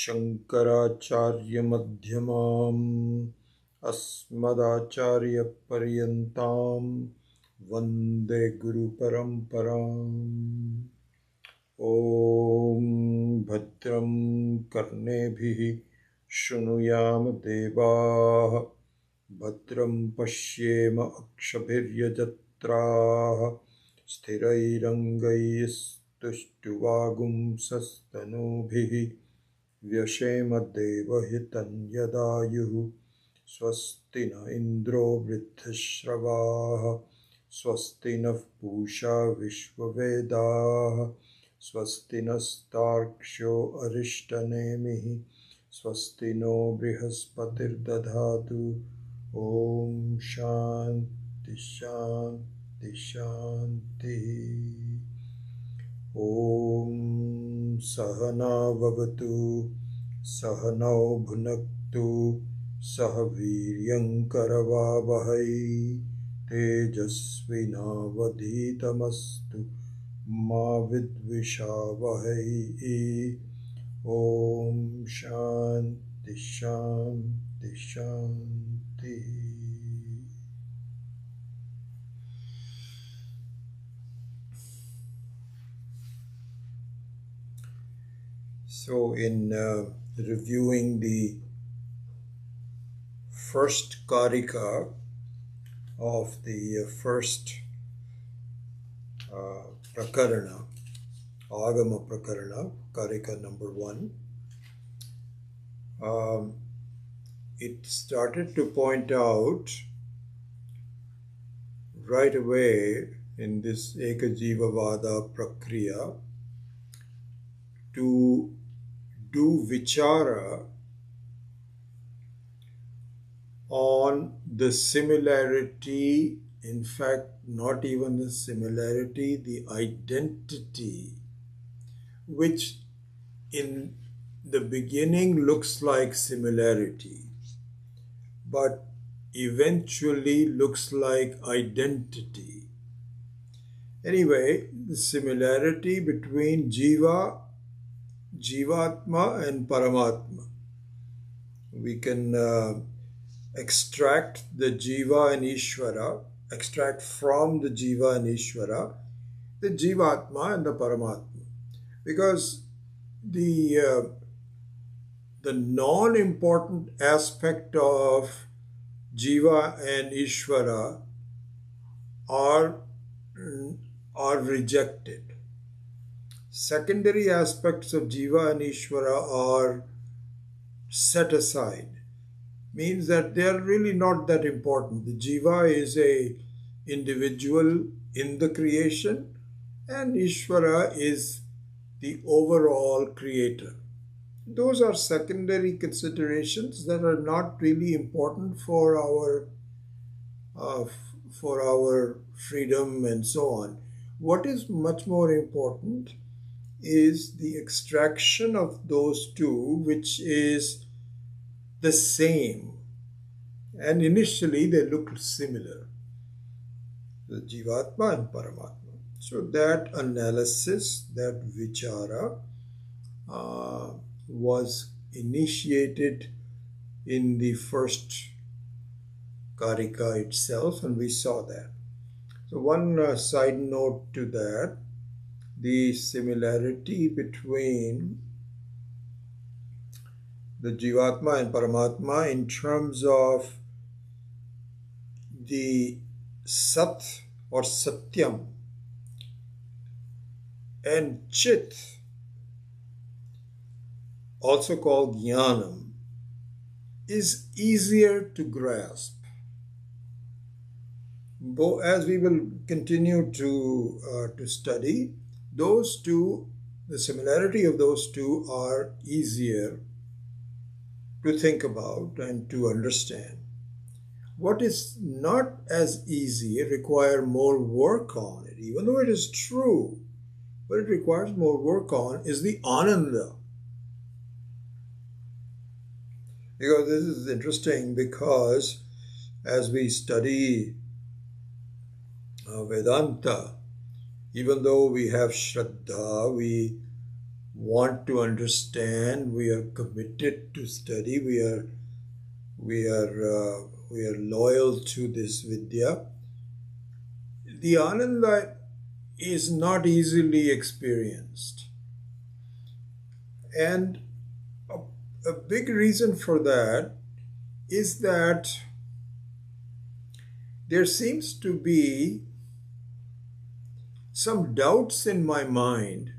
शङ्कराचार्यमध्यमाम् अस्मदाचार्यपर्यन्तां वन्दे गुरुपरम्पराम्। ॐ भद्रं कर्णेभिः शृणुयाम देवाः, भद्रं पश्येम अक्षभिर्यजत्राः, स्थिरैरङ्गैस्तुष्टुवागुंसस्तनूभिः व्यशेम देवहितं यदायुः। स्वस्ति न इन्द्रो वृद्धश्रवाः, स्वस्ति नः पूषा विश्ववेदाः, स्वस्ति नस्तार्क्ष्यो अरिष्टनेमिः, स्वस्ति नो बृहस्पतिर्दधातु। ॐ शान्ति शान्ति शान्तिः। ॐ सहना भवतु, सहनौ भुनक्तु, सह वीर्यङ्करवावहै, तेजस्विनावधीतमस्तु मा विद्विषावहै। ॐ शान्ति शान्ति शान्तिः। So in reviewing the first Karika of the first Prakarana, Agama Prakarana, Karika number 1, it started to point out right away in this Ekajivavada Prakriya to do vichara on the similarity, in fact, not even the similarity, the identity, which in the beginning looks like similarity, but eventually looks like identity. Anyway, the similarity between Jivatma and Paramatma. We can extract the Jiva and Ishvara, extract from the Jiva and Ishvara the Jivatma and the Paramatma. Because the non-important aspect of Jiva and Ishvara are rejected. Secondary aspects of Jiva and Ishvara are set aside. Means that they are really not that important. The Jiva is a individual in the creation, and Ishvara is the overall creator. Those are secondary considerations that are not really important for our freedom and so on. What is much more important is the extraction of those two, which is the same, and initially they looked similar, the Jivatma and Paramatma. So that analysis, that vichara was initiated in the first Karika itself, and we saw that. So one side note to that, the similarity between the Jivatma and Paramatma in terms of the Sat or Satyam and Chit, also called Jnanam, is easier to grasp. As we will continue to study, those two, the similarity of those two are easier to think about and to understand. What is not as easy, require more work on it, even though it is true, but it requires more work on, is the Ananda. Because this is interesting, because as we study Vedanta, even though we have Shraddha, we want to understand, we are committed to study, we are loyal to this vidya. The ananda is not easily experienced. And a, a big reason for that is that there seems to be some doubts in my mind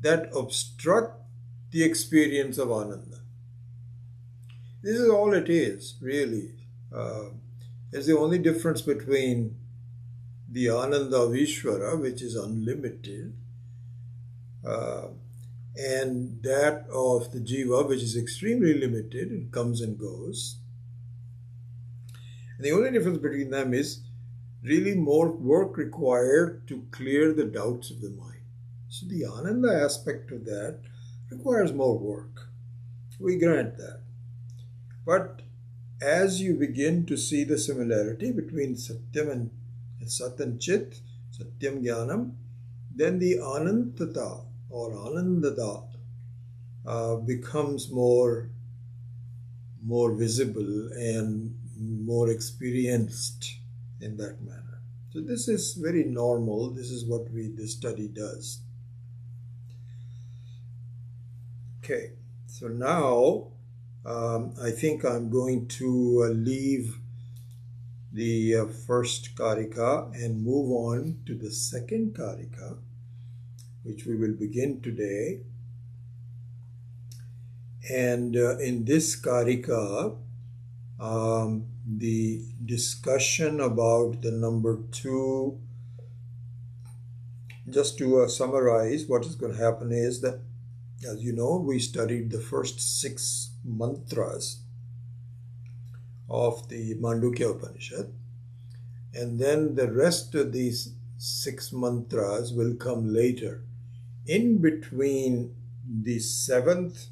that obstruct the experience of ananda. This is all it is, really. It's the only difference between the ananda of Ishvara, which is unlimited, uh, and that of the jiva, which is extremely limited and comes and goes. And the only difference between them is really more work required to clear the doubts of the mind. So the ananda aspect of that requires more work. We grant that. But as you begin to see the similarity between Satyam and Sat and Chit, Satyam Jnanam, then the Anantata or Anandata becomes more visible and more experienced in that manner. So this is very normal. This is what this study does. Okay, so now I think I'm going to leave the first Karika and move on to the second Karika, which we will begin today. And in this Karika, the discussion about the number 2, just to summarize, what is going to happen is that, as you know, we studied the first 6 mantras of the Mandukya Upanishad, and then the rest of these 6 mantras will come later. In between the 6th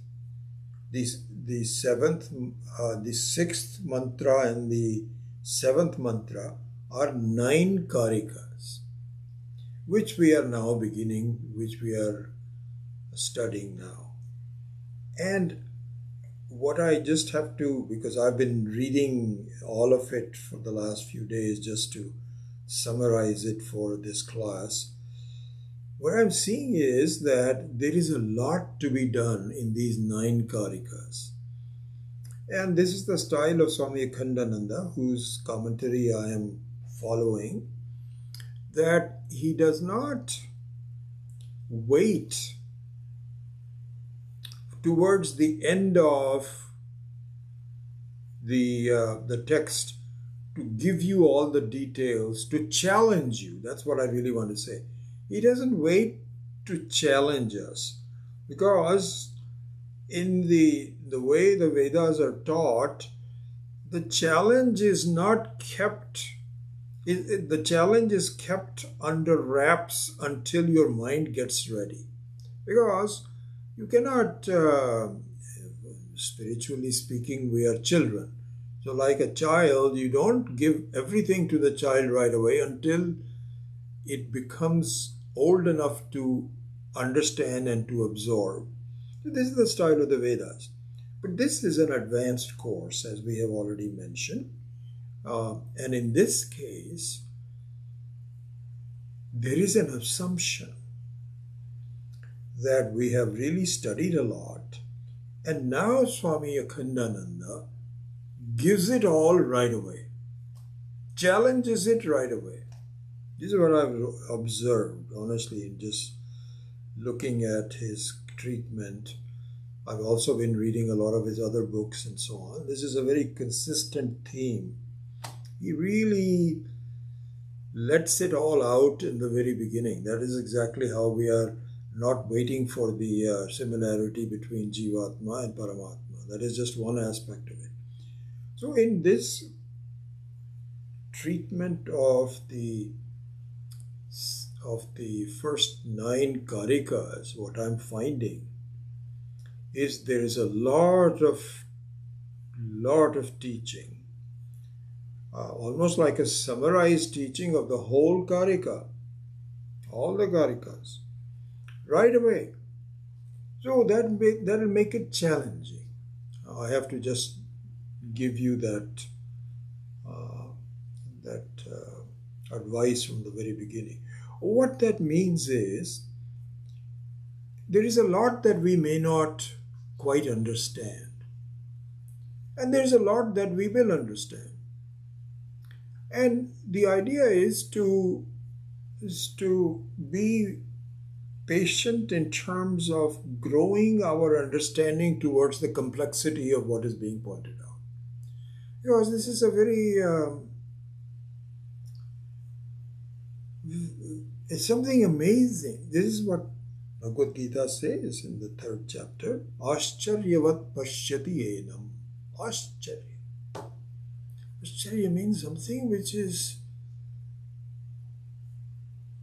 mantra and the 7th mantra are 9 Karikas, which we are now beginning, which we are studying now. And what I just have to, because I've been reading all of it for the last few days just to summarize it for this class, what I'm seeing is that there is a lot to be done in these 9 Karikas. And this is the style of Swami Akhandananda, whose commentary I am following, that he does not wait towards the end of the text to give you all the details, to challenge you. That's what I really want to say. He doesn't wait to challenge us, because in the way the Vedas are taught, the challenge is not kept, the challenge is kept under wraps until your mind gets ready. Because you cannot, spiritually speaking, we are children. So like a child, you don't give everything to the child right away until it becomes old enough to understand and to absorb. So this is the style of the Vedas. But this is an advanced course, as we have already mentioned. And in this case, there is an assumption that we have really studied a lot, and now Swami Akhandananda gives it all right away, challenges it right away. This is what I've observed, honestly, in just looking at his treatment. I've also been reading a lot of his other books and so on. This is a very consistent theme. He really lets it all out in the very beginning. That is exactly how we are not waiting for the similarity between Jivatma and Paramatma. That is just one aspect of it. So in this treatment of the first 9 Karikas, what I'm finding is there is a lot of teaching, almost like a summarized teaching of the whole Karika, all the Karikas, right away. So that'll make it challenging. I have to just give you uh, that advice from the very beginning. What that means is there is a lot that we may not quite understand, and there's a lot that we will understand. And the idea is to be patient in terms of growing our understanding towards the complexity of what is being pointed out. Because this is a very it's something amazing. This is what Bhagavad Gita says in the third chapter. Ascharyavat pashyati enam. Ascharya. Ascharya means something which is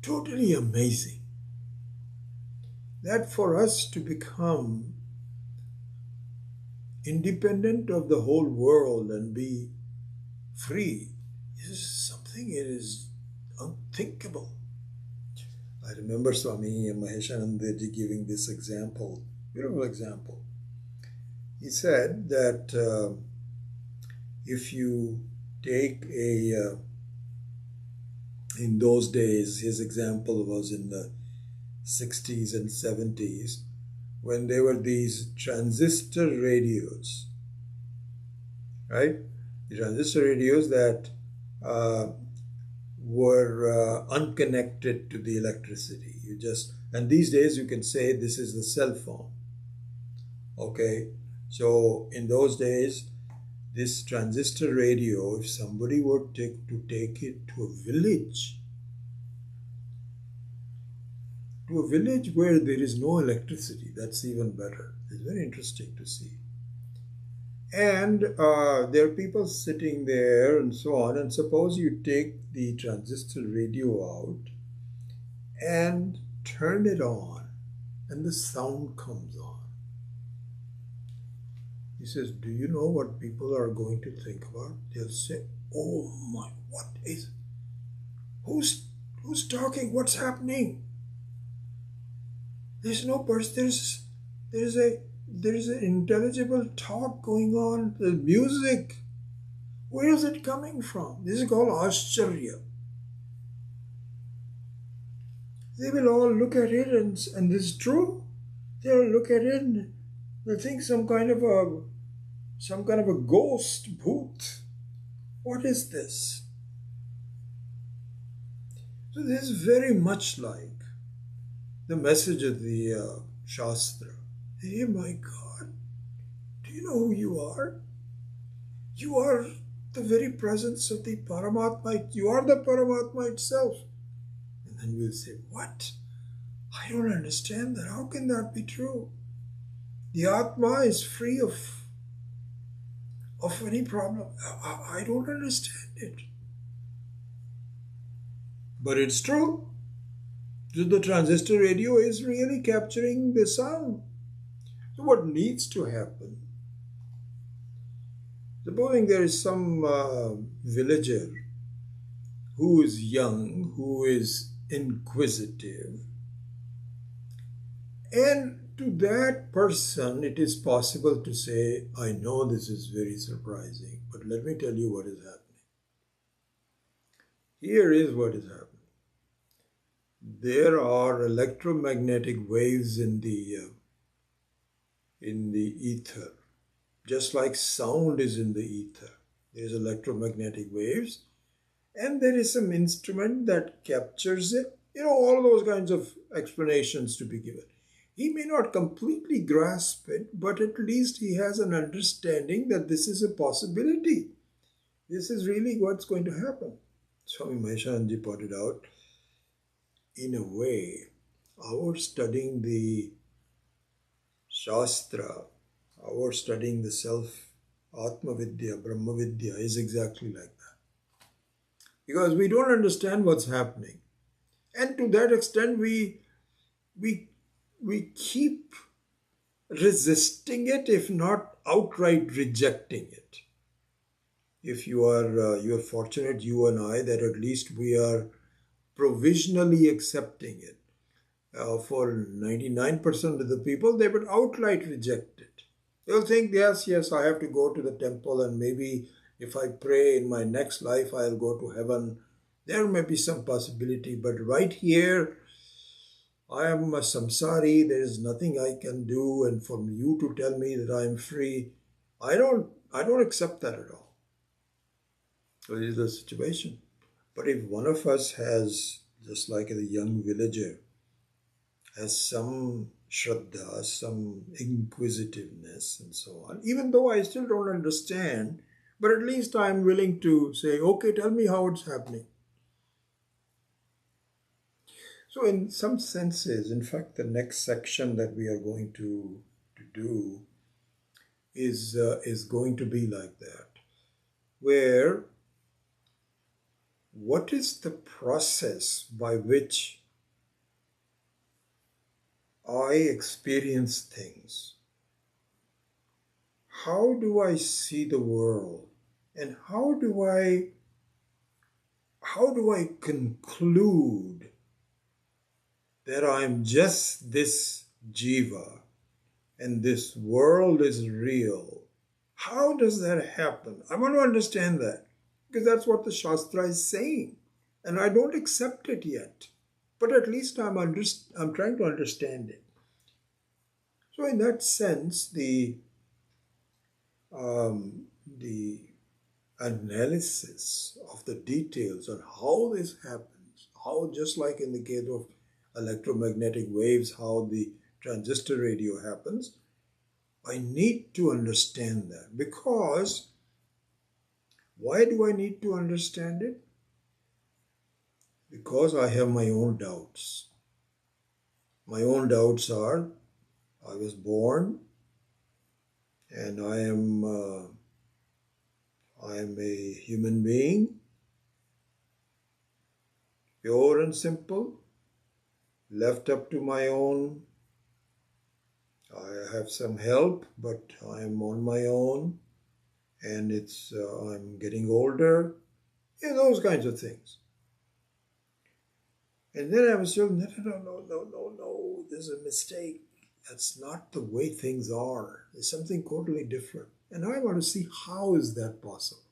totally amazing. That for us to become independent of the whole world and be free is something it is unthinkable. I remember Swami Maheshanandaji giving this example, beautiful example. He said that if you take in those days, his example was in the 60s and 70s, when there were these transistor radios, right? The transistor radios that were unconnected to the electricity. And these days you can say this is the cell phone. Okay, so in those days, this transistor radio, if somebody were to take it to a village where there is no electricity, that's even better. It's very interesting to see. And there are people sitting there and so on. And suppose you take the transistor radio out and turn it on, and the sound comes on. He says, do you know what people are going to think about? They'll say, oh my, what is, who's talking? What's happening? There's no person, there's an intelligible talk going on. The music, where is it coming from? This is called Ascharya. They will all look at it, and this is true. They'll look at it and they'll think some kind of a ghost, bhoot. What is this? So this is very much like the message of the Shastra. Hey, my God, do you know who you are? You are the very presence of the Paramatma. You are the Paramatma itself. And then we'll say, what? I don't understand that. How can that be true? The Atma is free of any problem. I don't understand it. But it's true. The transistor radio is really capturing the sound. So what needs to happen? Supposing there is some villager who is young, who is inquisitive, and to that person it is possible to say, I know this is very surprising, but let me tell you what is happening. Here is what is happening. There are electromagnetic waves in the ether, just like sound is in the ether. There's electromagnetic waves, and there is some instrument that captures it. All those kinds of explanations to be given. He may not completely grasp it, but at least he has an understanding that this is a possibility. This is really what's going to happen. Swami Maheshanandaji pointed out, in a way, our studying the Shastra, our studying the self, Atma Vidya, Brahma Vidya is exactly like that. Because we don't understand what's happening. And to that extent, we keep resisting it, if not outright rejecting it. If you are fortunate, you and I, that at least we are provisionally accepting it. For 99% of the people, they would outright reject it. They'll think, yes, yes, I have to go to the temple, and maybe if I pray in my next life, I'll go to heaven. There may be some possibility, but right here, I am a samsari, there is nothing I can do, and for you to tell me that I am free, I don't accept that at all. So it is the situation. But if one of us has, just like the young villager, has some shraddha, some inquisitiveness, and so on, even though I still don't understand, but at least I'm willing to say, okay, tell me how it's happening. So, in some senses, in fact, the next section that we are going to do is going to be like that, where what is the process by which I experience things? How do I see the world? And how do I conclude that I'm just this jiva and this world is real? How does that happen? I want to understand that because that's what the Shastra is saying. And I don't accept it yet. But at least I'm trying to understand it. So in that sense, the analysis of the details on how this happens, how just like in the case of electromagnetic waves, how the transistor radio happens, I need to understand that. Because why do I need to understand it? Because I have my own doubts. My own doubts are, I was born and I am a human being, pure and simple, left up to my own. I have some help, but I am on my own, and I'm getting older. Those kinds of things. And then I was told, no, there's a mistake. That's not the way things are. There's something totally different. And I want to see how is that possible.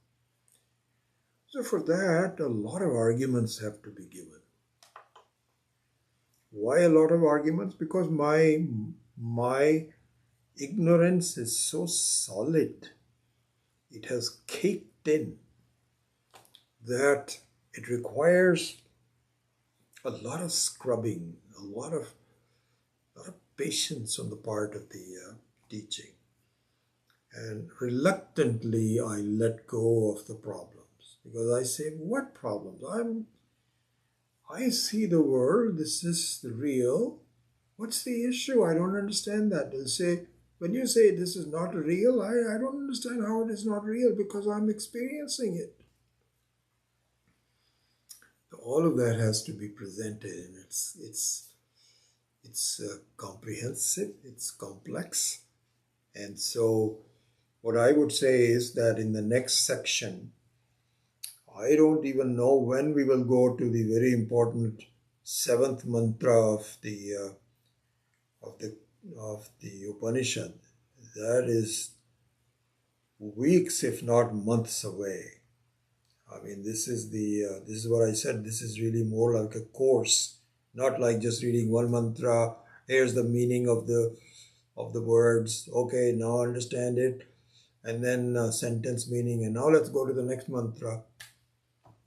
So for that, a lot of arguments have to be given. Why a lot of arguments? Because my ignorance is so solid. It has caked in that it requires a lot of scrubbing, a lot of patience on the part of the teaching. And reluctantly, I let go of the problems because I say, what problems? I see the world. This is the real. What's the issue? I don't understand that. They'll say, when you say this is not real, I don't understand how it is not real because I'm experiencing it. So all of that has to be presented, and it's comprehensive, it's complex. And so what I would say is that in the next section, I don't even know when we will go to the very important seventh mantra of the Upanishad. That is weeks, if not months away. I mean, this is what I said. This is really more like a course, not like just reading one mantra. Here's the meaning of the words. Okay, now understand it, and then sentence meaning, and now let's go to the next mantra.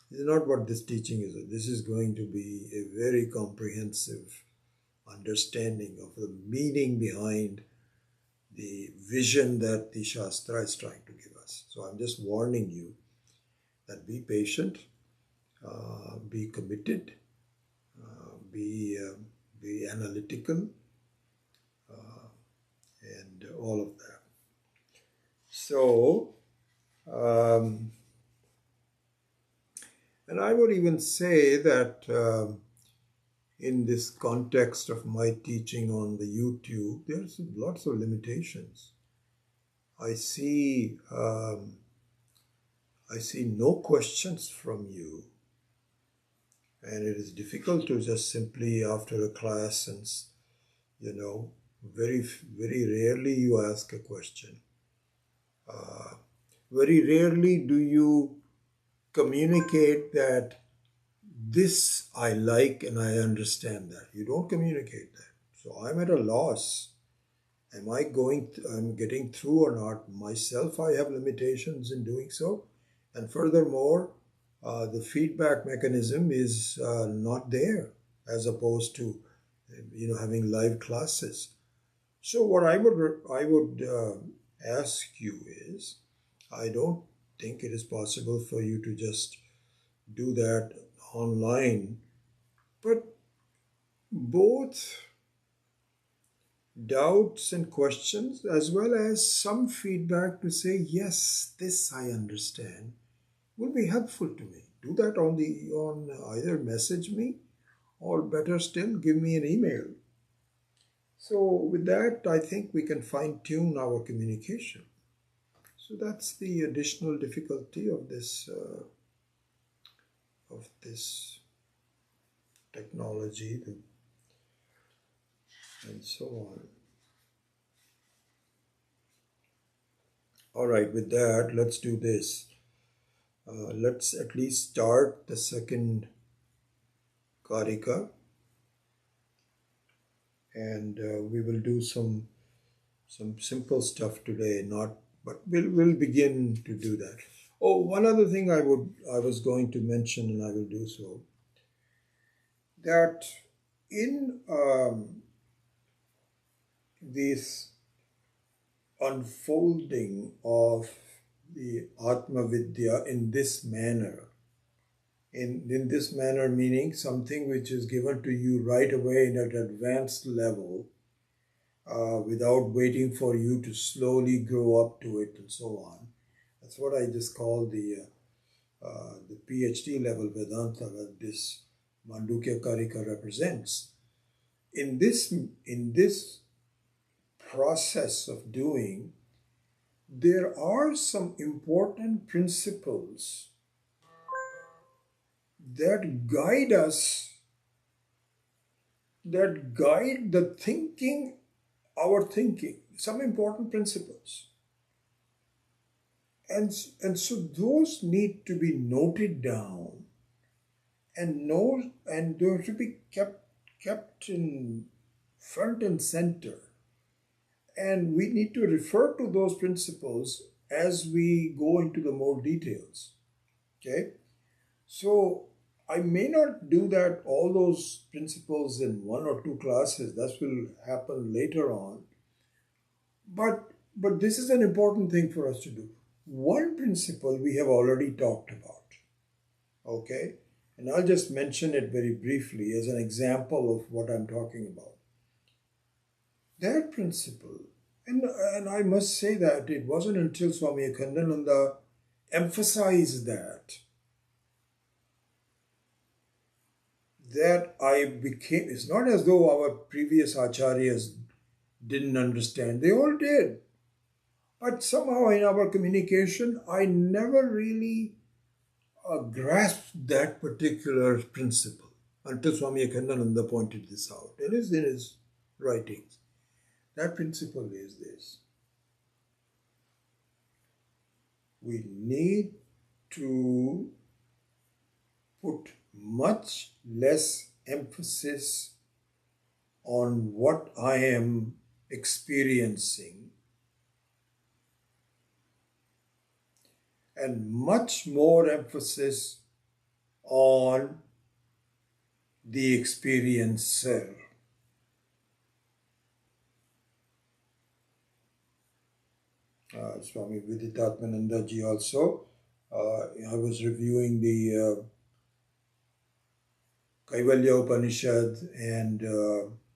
This is not what this teaching is. This is going to be a very comprehensive understanding of the meaning behind the vision that the Shastra is trying to give us. So I'm just warning you that be patient, be committed, be analytical, and all of that. So, and I would even say that in this context of my teaching on the YouTube, there's lots of limitations. I see no questions from you, And it is difficult to just simply after a class and, you know, very rarely you ask a question. Uh, Very rarely do you communicate that this I like and I understand that. You don't communicate that. So I'm at a loss. Am I I'm getting through or not? Myself, I have limitations in doing so. And furthermore, the feedback mechanism is not there as opposed to, having live classes. So what I would ask you is, I don't think it is possible for you to just do that online, but both doubts and questions as well as some feedback to say yes, this I understand, will be helpful to me. Do that on either message me or better still give me an email. So with that I think we can fine tune our communication. So that's the additional difficulty of this technology and so on. All right, with that, let's do this. Let's at least start the second Karika, and we will do some simple stuff today. Not, but we'll begin to do that. Oh, one other thing I was going to mention, and I will do so. That in this unfolding of the Atma Vidya in this manner, in this manner meaning something which is given to you right away in an advanced level, without waiting for you to slowly grow up to it and so on. That's what I just call the PhD level Vedanta that this Mandukya Karika represents. In this process of doing, there are some important principles that guide us, that guide the thinking, our thinking, some important principles. And so those need to be noted down and they have to be kept in front and center. And we need to refer to those principles as we go into the more details. Okay? So I may not do that, all those principles in one or two classes. That will happen later on. But this is an important thing for us to do. One principle we have already talked about. Okay? And I'll just mention it very briefly as an example of what I'm talking about. That principle, and I must say that it wasn't until Swami Akhandananda emphasized that I became, it's not as though our previous acharyas didn't understand. They all did. But somehow in our communication, I never really grasped that particular principle until Swami Akhandananda pointed this out in his writings. That principle is this. We need to put much less emphasis on what I am experiencing and much more emphasis on the experiencer. Swami Viditatmananda ji also, I was reviewing the Kaivalya Upanishad and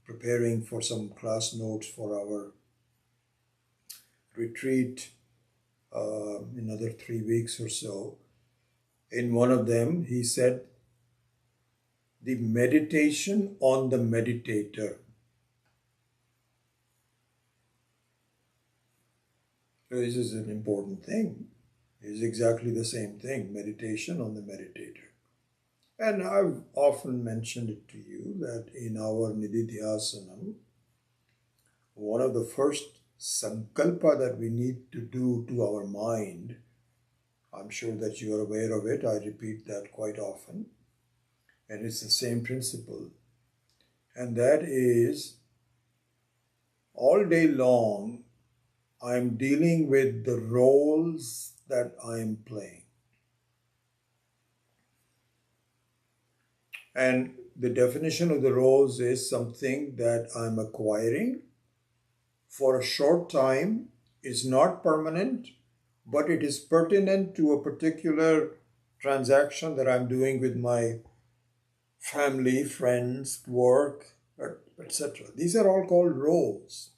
preparing for some class notes for our retreat in another 3 weeks or so. In one of them, he said, the meditation on the meditator. So this is an important thing. It is exactly the same thing, meditation on the meditator. And I've often mentioned it to you that in our Nididhyasanam, one of the first sankalpa that we need to do to our mind, I'm sure that you are aware of it, I repeat that quite often, and it's the same principle, and that is all day long I'm dealing with the roles that I'm playing. And the definition of the roles is something that I'm acquiring for a short time, is not permanent, but it is pertinent to a particular transaction that I'm doing with my family, friends, work, etc. These are all called roles.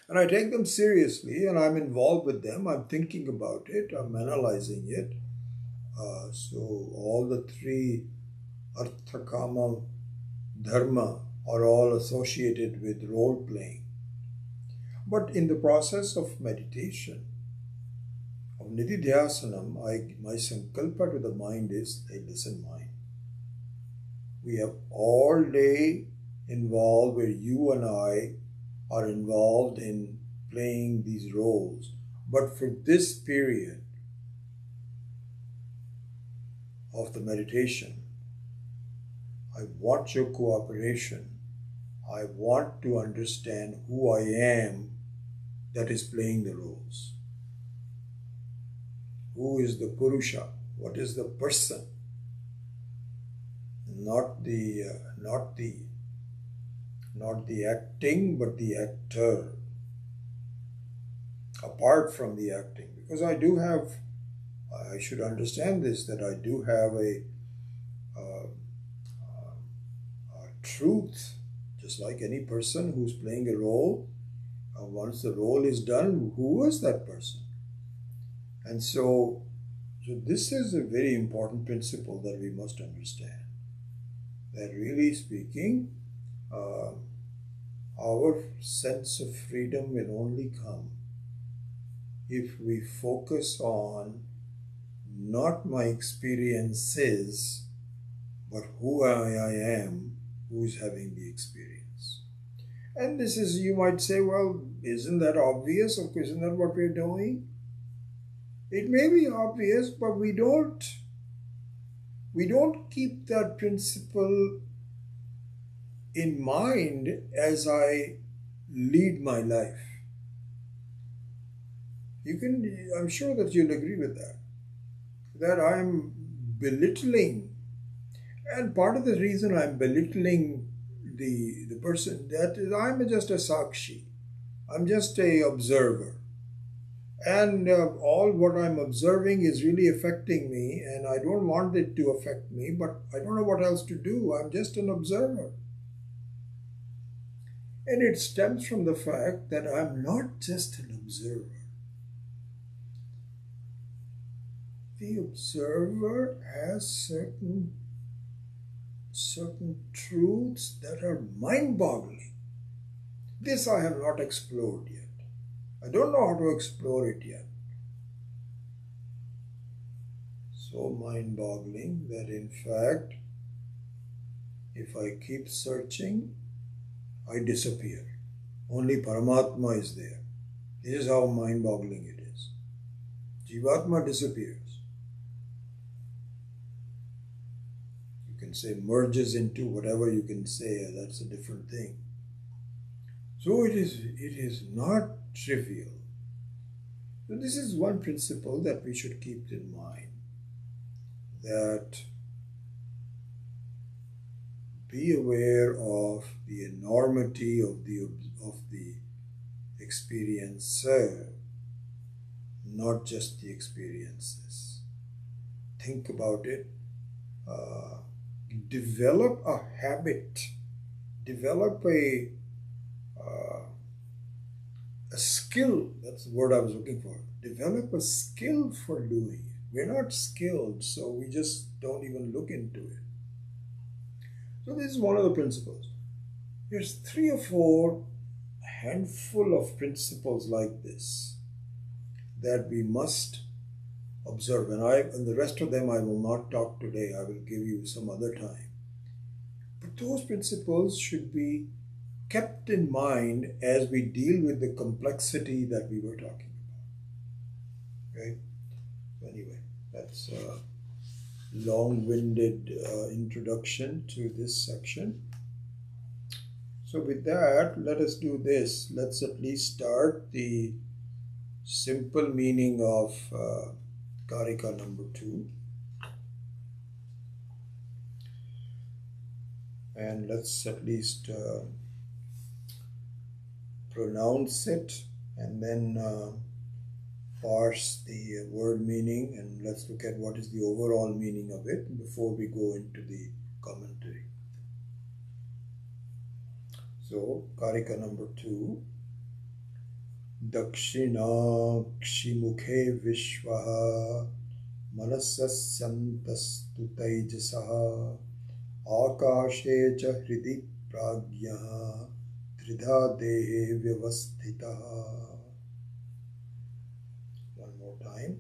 And I take them seriously and I'm involved with them. I'm thinking about it, I'm analyzing it. So all the three artha, kama, dharma are all associated with role playing. But in the process of meditation, of Nididhyasanam, my sankalpa to the mind is, hey, listen, mind. We have all day involved where you and I are involved in playing these roles. But for this period of the meditation, I want your cooperation. I want to understand who I am that is playing the roles. Who is the Purusha? What is the person? Not the acting, but the actor. Apart from the acting, because I should understand this, that I do have a truth, just like any person who's playing a role. Once the role is done, who is that person? And so this is a very important principle that we must understand. That really speaking, our sense of freedom will only come if we focus on not my experiences, but who I am, who is having the experience. And this is, you might say, well, isn't that obvious? Of course, isn't that what we're doing? It may be obvious, but we don't keep that principle in mind as I lead my life. I'm sure that you'll agree with that I'm belittling. And part of the reason I'm belittling the person, that is, I'm just a sakshi. I'm just a observer. And all what I'm observing is really affecting me, and I don't want it to affect me, but I don't know what else to do. I'm just an observer. And it stems from the fact that I'm not just an observer. The observer has certain truths that are mind-boggling. This I have not explored yet. I don't know how to explore it yet. So mind-boggling that in fact, if I keep searching, I disappear. Only Paramatma is there. This is how mind-boggling it is. Jivatma disappears. You can say merges into whatever you can say, that's a different thing. So it is not trivial. So this is one principle that we should keep in mind, that be aware of the enormity of the experiencer, not just the experiences. Think about it. Develop a habit. Develop a skill. That's the word I was looking for. Develop a skill for doing it. We're not skilled, so we just don't even look into it. So this is one of the principles. There's 3 or 4 handful of principles like this that we must observe. And the rest of them I will not talk today. I will give you some other time. But those principles should be kept in mind as we deal with the complexity that we were talking about. Okay? So anyway, that's a long-winded introduction to this section. So with that, let us do this. Let's at least start the simple meaning of Karika number 2. And let's at least pronounce it and then parse the word meaning, and let's look at what is the overall meaning of it before we go into the commentary. So, Karika number 2. Dakshinakshimukhe vishvaha manasasyantastu taijasaha akashe cha hridi pragyaha tridha dehe vyavasthitaha. One more time.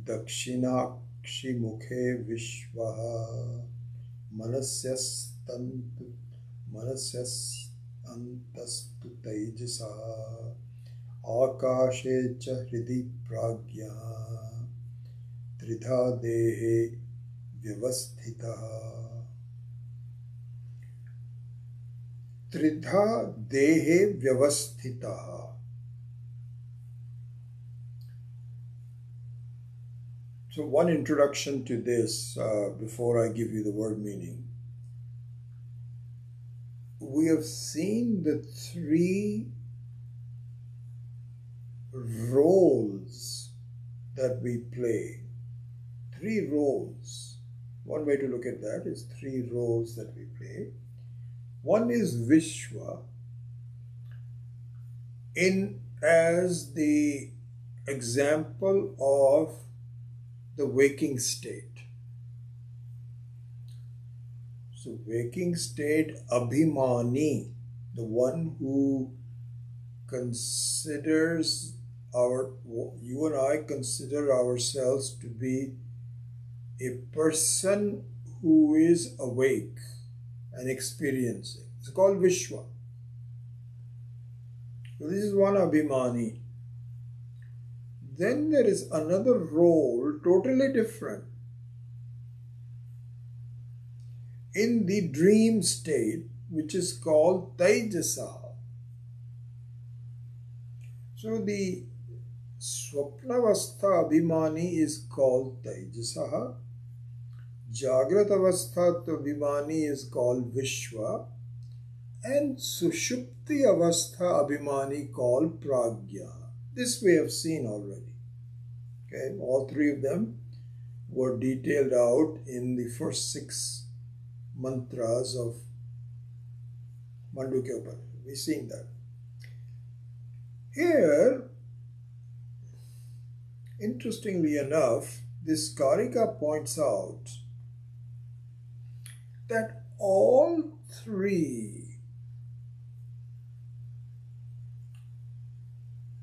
Dakshinakshimukhe vishvaha manasyantastu taijasaha akashe cha hridi pragyaha tridha dehe vyavasthitaha. Tridha dehe vyavasthitaha. So one introduction to this before I give you the word meaning. We have seen the 3 roles that we play. 3 roles. One way to look at that is 3 roles that we play. One is Vishwa, as the example of the waking state. So waking state, Abhimani, the one who considers you and I consider ourselves to be a person who is awake and experiencing. It's called Vishwa. So this is one Abhimani. Then there is another role, totally different. In the dream state, which is called Taijasa. So the Swapnavastha Abhimani is called Taijasa. Jagrat Avastha Abhimani is called Vishwa. And Sushupti Avastha Abhimani called Pragya. This we have seen already. Okay, all 3 of them were detailed out in the first 6 mantras of Mandukya. We've seen that. Here, interestingly enough, this Karika points out that all 3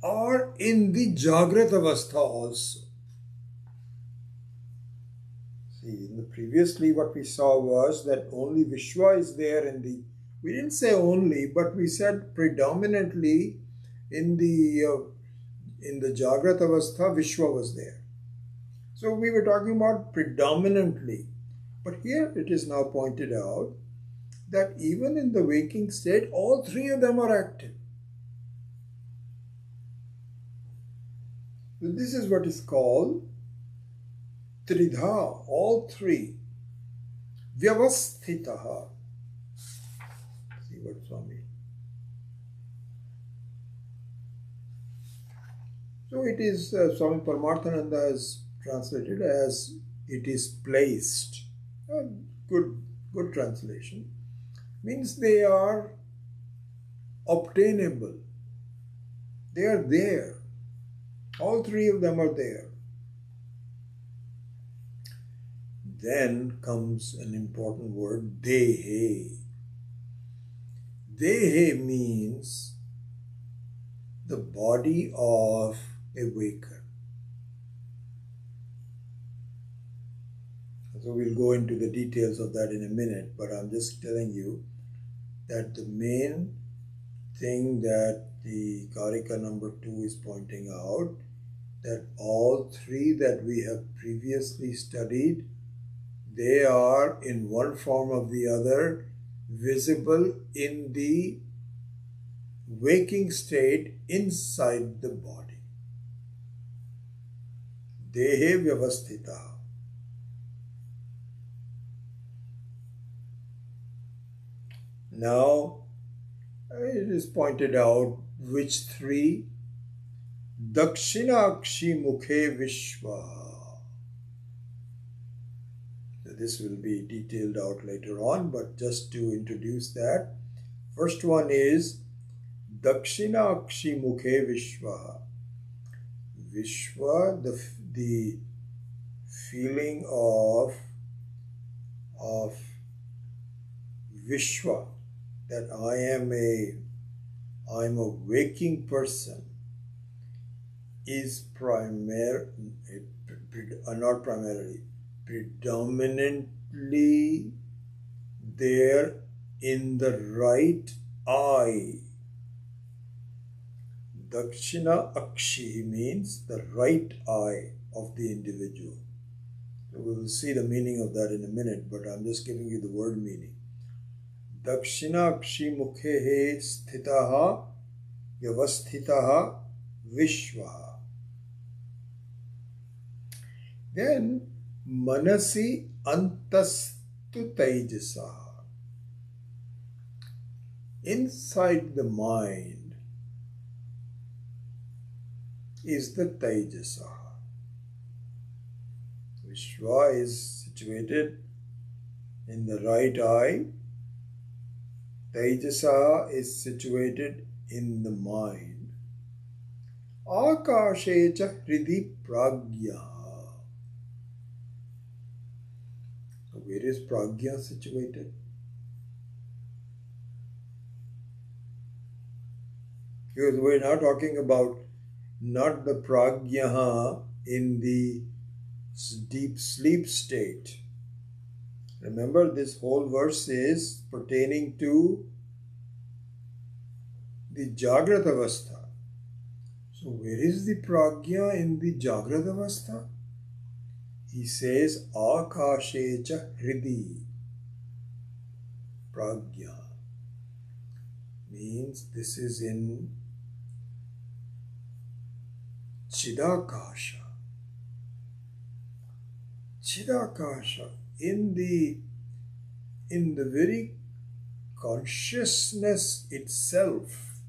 are in the Jagrat Avastha also. See, previously what we saw was that only Vishwa is there we didn't say only, but we said predominantly in the Jagrat Avastha, Vishwa was there. So we were talking about predominantly. But here it is now pointed out that even in the waking state, all 3 of them are active. So this is what is called Tridha, all 3. Vyavasthitaha. See what Swami. So it is, Swami Paramarthananda has translated as it is placed. Good translation. Means they are obtainable. They are there. All 3 of them are there. Then comes an important word, Dehe. Dehe means the body of a waker. So we'll go into the details of that in a minute, but I'm just telling you that the main thing that the Karika number 2 is pointing out, that all three that we have previously studied, they are in one form or the other visible in the waking state inside the body. Dehe vyavasthita. Now, it is pointed out which three. Dakshinakshi mukhe vishwa. This will be detailed out later on, but just to introduce that, first one is Dakshinakshi mukhe vishwa. Vishwa, the feeling of Vishwa, that I'm a waking person, is not primarily, predominantly there in the right eye. Dakshina Akshi means the right eye of the individual. So we will see the meaning of that in a minute, but I'm just giving you the word meaning. Dakshina Akshi mukhe sthitaha yavasthitaha vishwa. Then manasi antastu taijasa. Inside the mind is the taijasa. Vishwa is situated in the right eye. Taijasa is situated in the mind. Akashecha hridi pragya. Where is pragya situated? Because we're now talking about not the pragya in the deep sleep state. Remember, this whole verse is pertaining to the Jagrata Avastha. So where is the pragya in the Jagrata Avastha? He says, Akashecha hridi. Pragya means this is in Chidakasha. Chidakasha, in the very consciousness itself.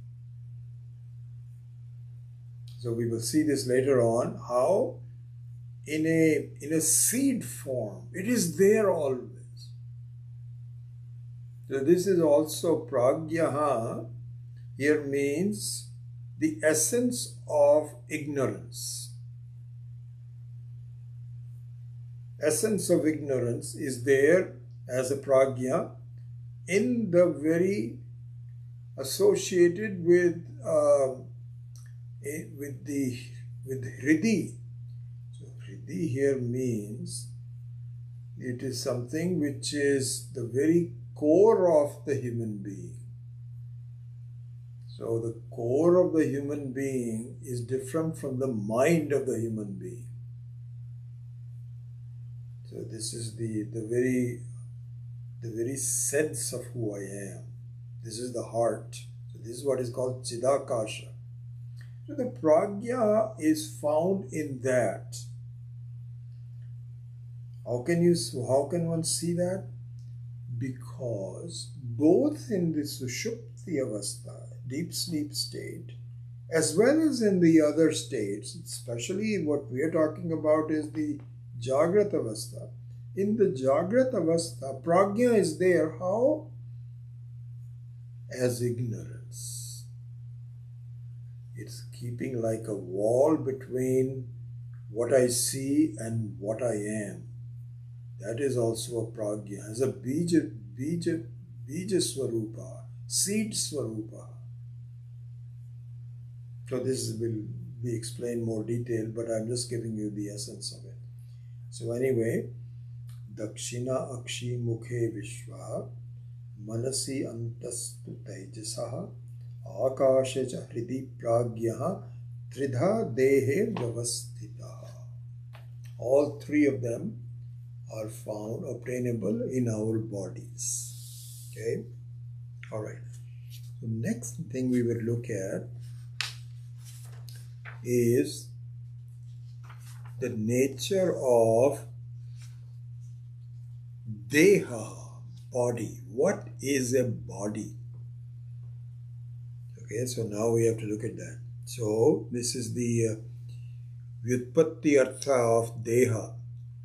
So we will see this later on, how in a seed form, it is there always. So this is also pragyaha, here means the essence of ignorance. Essence of ignorance is there as a pragya in the very associated with hridi. So hridi here means it is something which is the very core of the human being. So the core of the human being is different from the mind of the human being. So this is the very sense of who I am. This is the heart. So this is what is called Chidakasha. So the pragya is found in that. How can one see that? Because both in the Sushupti Avastha, deep sleep state, as well as in the other states, especially what we are talking about is the Jagrata Avastha. In the Jagrata Avastha, pragya is there. How? As ignorance. It's keeping like a wall between what I see and what I am. That is also a pragya, as a bija swarupa, seed swarupa. So this will be explained more detail, but I'm just giving you the essence of it. So anyway, Dakshina Akshi Mukhe Vishwa Manasi Antastu Tejasaha Akasha cha Hridi Pragyaha Tridha Dehe Vyavastita. All three of them are found obtainable in our bodies. Okay? Alright. The next thing we will look at is the nature of Deha, body. What is a body? Okay, so now we have to look at that. So this is the Vyutpatti Artha of Deha,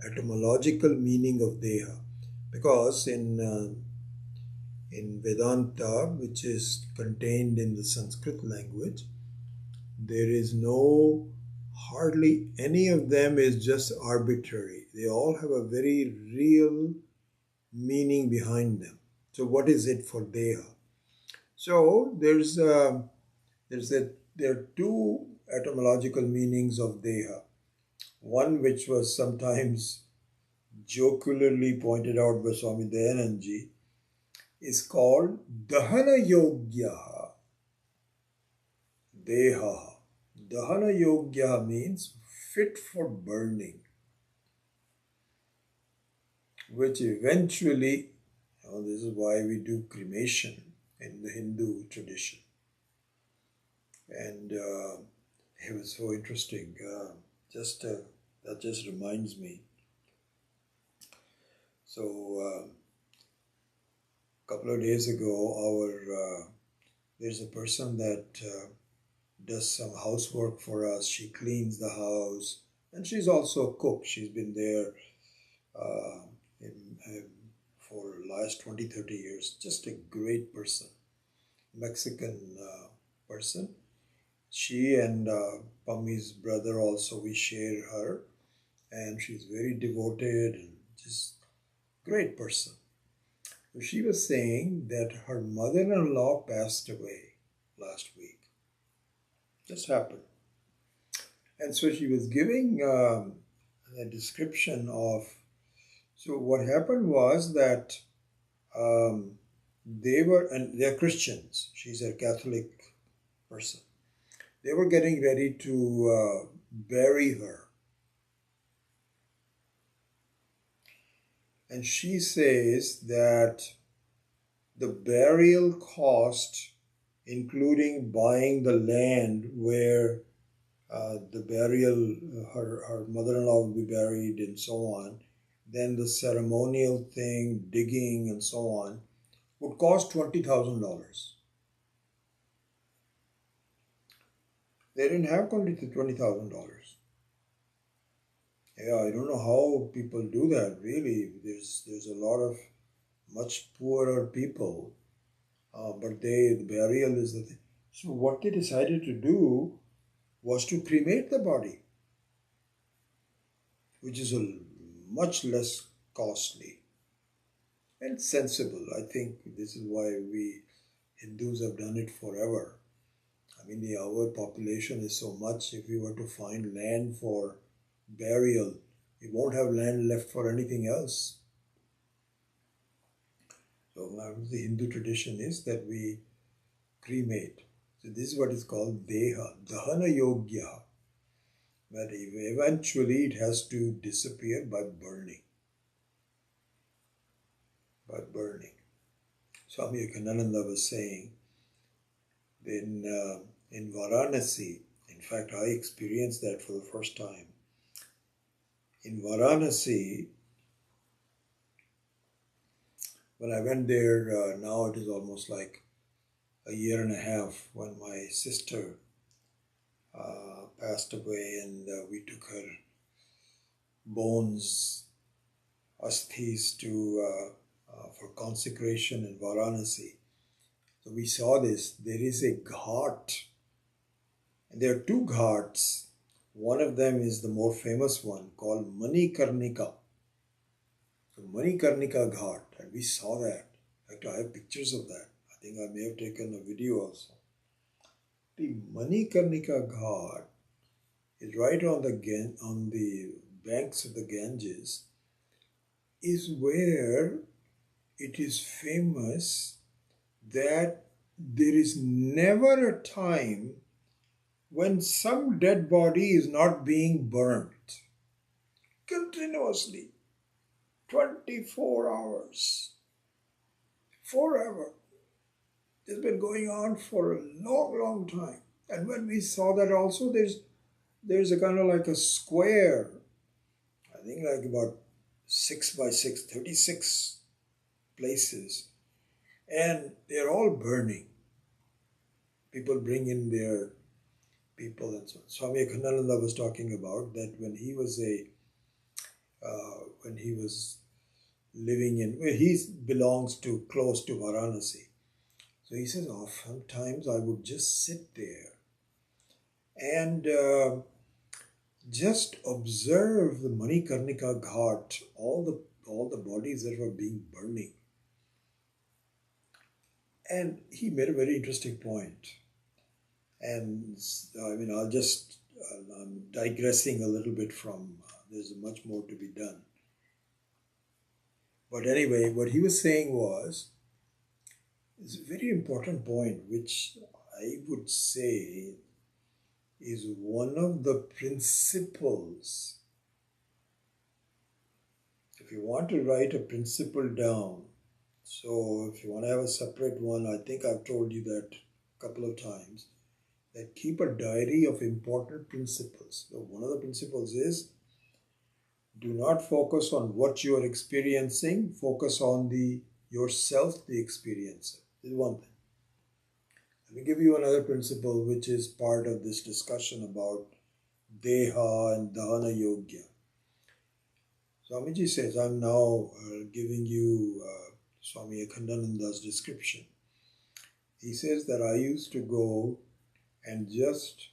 etymological meaning of Deha. Because in Vedanta, which is contained in the Sanskrit language, there is hardly any of them is just arbitrary. They all have a very real meaning behind them. So what is it for Deha? So there are two etymological meanings of Deha. One which was sometimes jocularly pointed out by Swami Dayanandji is called Dahana Yogya Deha. Dahana Yogya means fit for burning, which eventually, this is why we do cremation in the Hindu tradition. And it was so interesting. That just reminds me. So a couple of days ago, there's a person that does some housework for us. She cleans the house, and she's also a cook. She's been there for the last 20-30 years. Just a great person, Mexican person. She and Pammi's brother also, we share her, and she's very devoted and just great person. So she was saying that her mother-in-law passed away last week. Just happened. And so she was giving a description of, so what happened was that they're Christians. She's a Catholic person. They were getting ready to bury her. And she says that the burial cost, including buying the land where the burial, her mother-in-law will be buried and so on, then the ceremonial thing, digging and so on, would cost $20,000. They didn't have $20,000. Yeah, I don't know how people do that, really. There's a lot of much poorer people, but the burial is the thing. So what they decided to do was to cremate the body, which is much less costly and sensible. I think this is why we Hindus have done it forever. I mean, our population is so much. If we were to find land for burial, we won't have land left for anything else. So the Hindu tradition is that we cremate. So this is what is called Deha, Dahana Yogya. But eventually it has to disappear by burning. By burning. Swami Yogananda was saying in Varanasi, in fact I experienced that for the first time. In Varanasi, when I went there, now it is almost like a year and a half, when my sister passed away, and we took her bones, asthis, for consecration in Varanasi. So we saw this. There is a ghat, and there are two ghats. One of them is the more famous one called Manikarnika. So Manikarnika Ghat, and we saw that. In fact, I have pictures of that. I think I may have taken a video also. The Manikarnika Ghat is right on the banks of the Ganges, is where it is famous that there is never a time when some dead body is not being burnt continuously, 24 hours, forever. It's been going on for a long, long time. And when we saw that also, there's a kind of like a square, I think like about 6 by 6, 36 places, and they're all burning. People bring in their people and so on. Swami Akhandananda was talking about that when he was living in, well, he belongs to close to Varanasi. So he says, oftentimes I would just sit there and just observe the Manikarnika Ghat, all the bodies that were being burning. And he made a very interesting point. And I mean, I'm digressing a little bit from, there's much more to be done. But anyway, what he was saying is a very important point, which I would say is one of the principles. If you want to write a principle down, so if you want to have a separate one, I think I've told you that a couple of times, that keep a diary of important principles. So one of the principles is do not focus on what you are experiencing, focus on yourself, the experiencer. This is one thing. Let me give you another principle which is part of this discussion about Deha and Dahana Yogya. Swamiji says, I'm now giving you Swami Akhandananda's description. He says that I used to go and just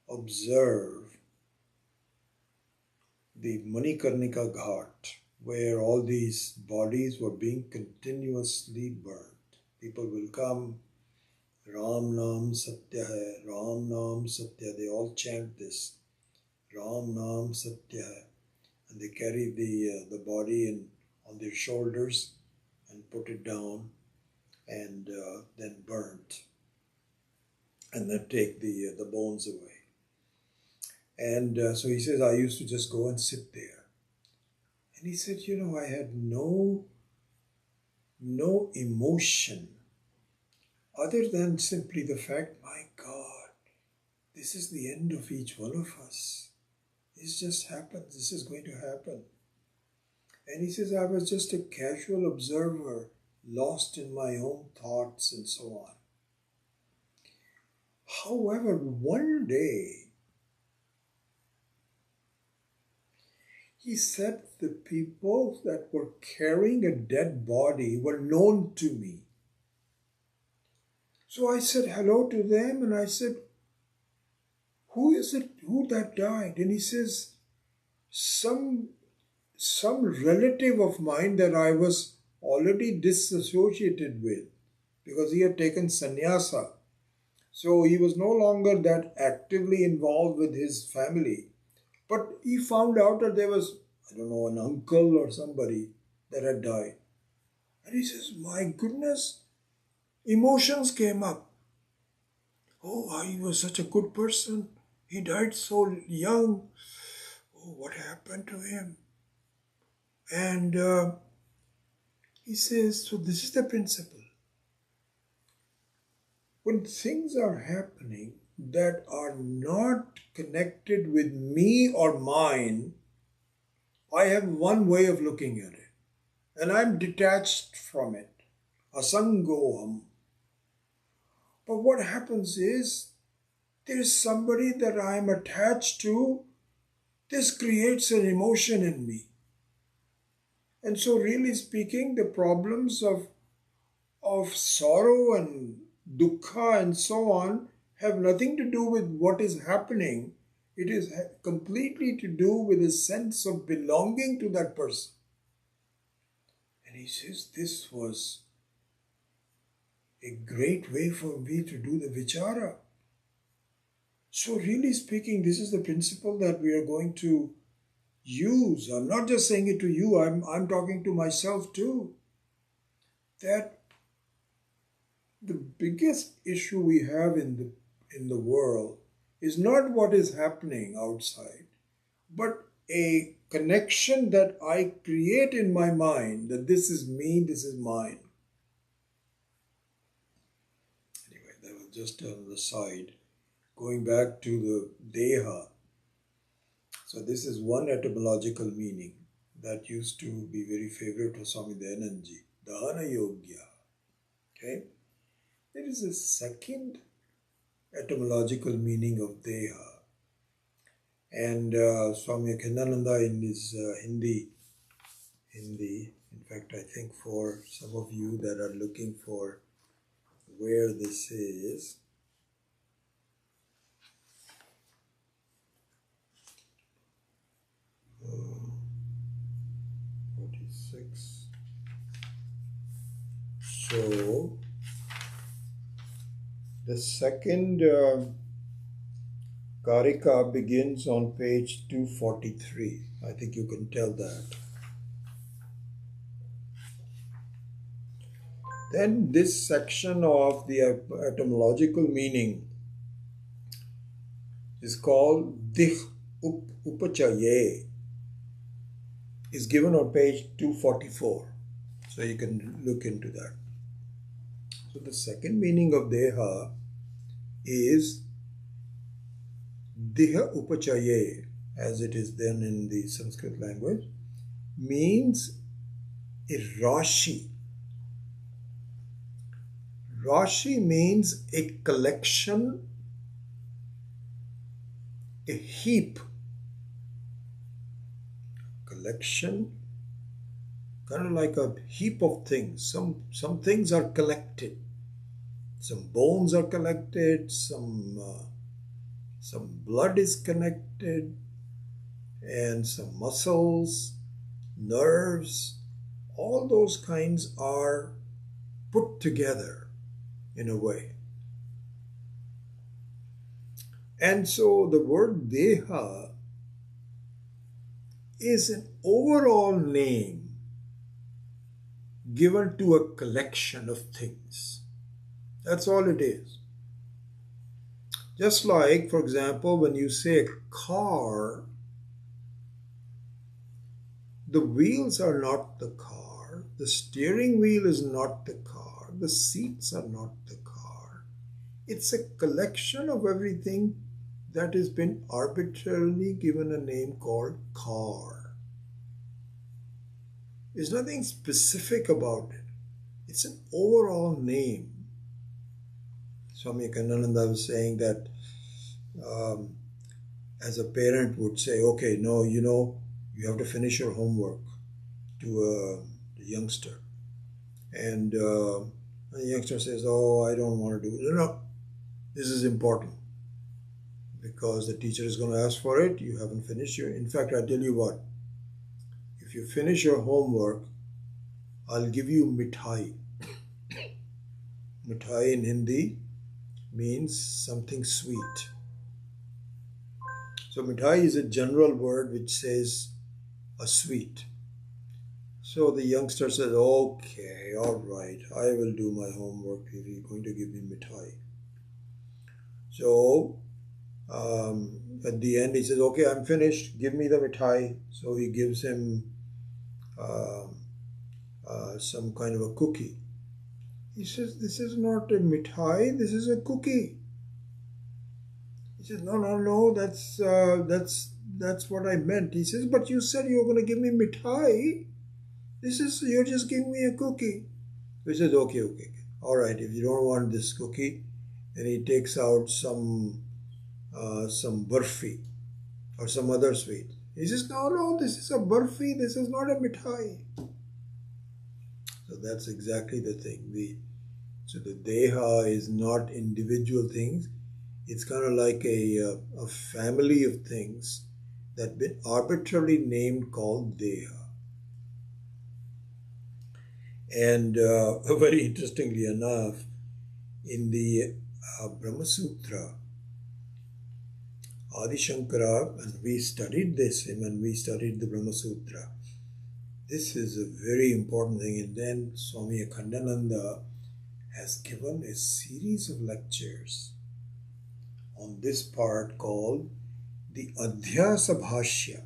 observe the Manikarnika Ghat, where all these bodies were being continuously burnt. People will come, Ram Nam Satya Hai, Ram Nam Satya, they all chant this, Ram Nam Satya Hai, and they carry the body on their shoulders and put it down and then burnt, and then take the bones away. And so he says, I used to just go and sit there. And he said, I had no emotion other than simply the fact, my God, this is the end of each one of us. This just happened. This is going to happen. And he says, I was just a casual observer, lost in my own thoughts and so on. However, one day, he said the people that were carrying a dead body were known to me. So I said hello to them and I said, who is it, who that died? And he says, some relative of mine that I was already disassociated with because he had taken sannyasa. So he was no longer that actively involved with his family. But he found out that there was, I don't know, an uncle or somebody that had died. And he says, my goodness, emotions came up. Oh, he was such a good person. He died so young. Oh, what happened to him? And he says, so this is the principle. When things are happening that are not connected with me or mine, I have one way of looking at it. And I'm detached from it. Asangoham. But what happens is, there is somebody that I am attached to. This creates an emotion in me. And so really speaking, the problems of sorrow and dukkha and so on have nothing to do with what is happening. It is completely to do with a sense of belonging to that person. And he says this was a great way for me to do the vichara. So really speaking, this is the principle that we are going to use, I'm not just saying it to you, I'm talking to myself too, that the biggest issue we have in the world is not what is happening outside, but a connection that I create in my mind that this is me, this is mine. Anyway, that was just on the side. Going back to the Deha. So this is one etymological meaning that used to be very favorite for Swami Dayananji. Dahana Yogya. Okay? There is a second etymological meaning of Deha. And Swami Akhindananda in his Hindi, in fact, I think for some of you that are looking for where this is, uh, 46. So, the second Karika begins on page 243. I think you can tell that. Then this section of the etymological meaning is called Dih Upachaye, is given on page 244. So you can look into that. So the second meaning of Deha is Diha Upachaye, as it is then in the Sanskrit language, means a Rashi. Rashi means a collection, a heap. Collection, kind of like a heap of things. Some things are collected. Some bones are collected, some blood is connected, and some muscles, nerves, all those kinds are put together in a way. And so the word Deha is an overall name given to a collection of things. That's all it is. Just like, for example, when you say a car, the wheels are not the car, the steering wheel is not the car, the seats are not the car. It's a collection of everything that has been arbitrarily given a name called car. There's nothing specific about it. It's an overall name. Swami Akhindananda was saying that as a parent would say, okay, no, you have to finish your homework to a youngster. And the youngster says, oh, I don't want to do it. No, this is important because the teacher is going to ask for it. You haven't finished your... In fact, I tell you what, if you finish your homework, I'll give you mithai. Mithai in Hindi means something sweet. So mithai is a general word which says a sweet. So the youngster says, okay, all right, I will do my homework if you're going to give me mithai. So at the end he says, okay, I'm finished, give me the mithai. So he gives him some kind of a cookie. He says, this is not a mithai, this is a cookie. He says, no, that's what I meant. He says, but you said you were going to give me mithai. You're just giving me a cookie. He says, okay. All right, if you don't want this cookie, then he takes out some barfi or some other sweet. He says, no, this is a barfi, this is not a mithai. So that's exactly the thing. So the Deha is not individual things. It's kind of like a family of things that have been arbitrarily named called Deha. And very interestingly enough, in the Brahma Sutra, Adi Shankara, and we studied this when we studied the Brahma Sutra. This is a very important thing. And then Swami Akhandananda has given a series of lectures on this part called the Adhyasa Bhashya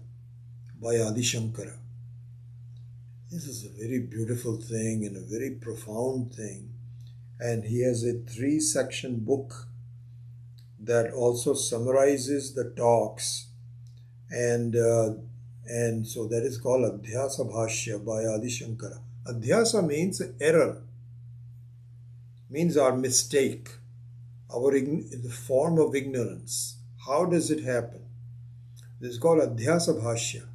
by Adi Shankara. This is a very beautiful thing and a very profound thing. And he has a 3-section book that also summarizes the talks, and so that is called Adhyasa Bhashya by Adi Shankara. Adhyasa means error, means our mistake, the form of ignorance. How does it happen? This is called Adhyasa Bhashya.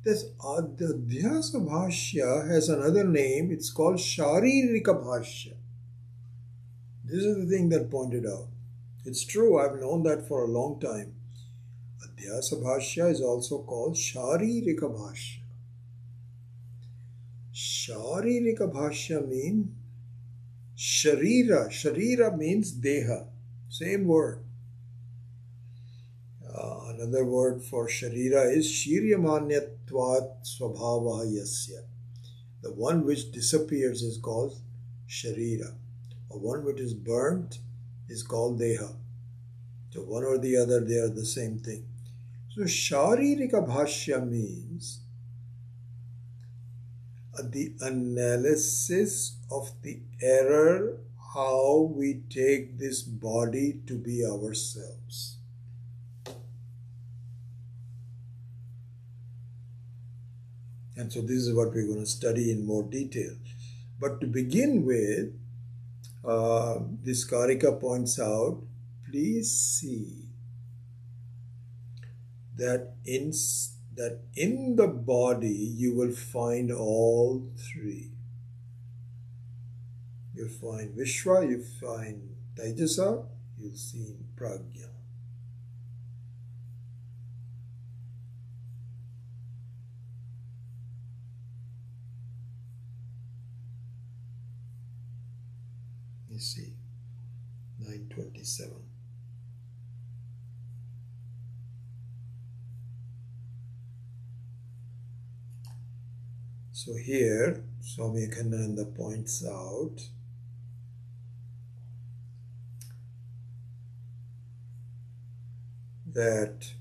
This Adhyasa Bhashya has another name. It's called Sharirika Bhashya. This is the thing that pointed out. It's true, I've known that for a long time. Adhyasa Bhashya is also called Sharirika Bhashya. Sharirika Bhashya means Sharira. Sharira means Deha. Same word. Another word for Sharira is Shiryamanyatvat Swabhava Yasya. The one which disappears is called Sharira. Or one which is burnt is called Deha. So one or the other, they are the same thing. So Sharirika Bhashya means the analysis of the error, how we take this body to be ourselves. And so this is what we're going to study in more detail. But to begin with, this Karika points out, please see that in the body you will find all three. You'll find Vishwa, you find Taijasa, you'll see Pragya. You see, 927. So here, Swami Akhandananda points out that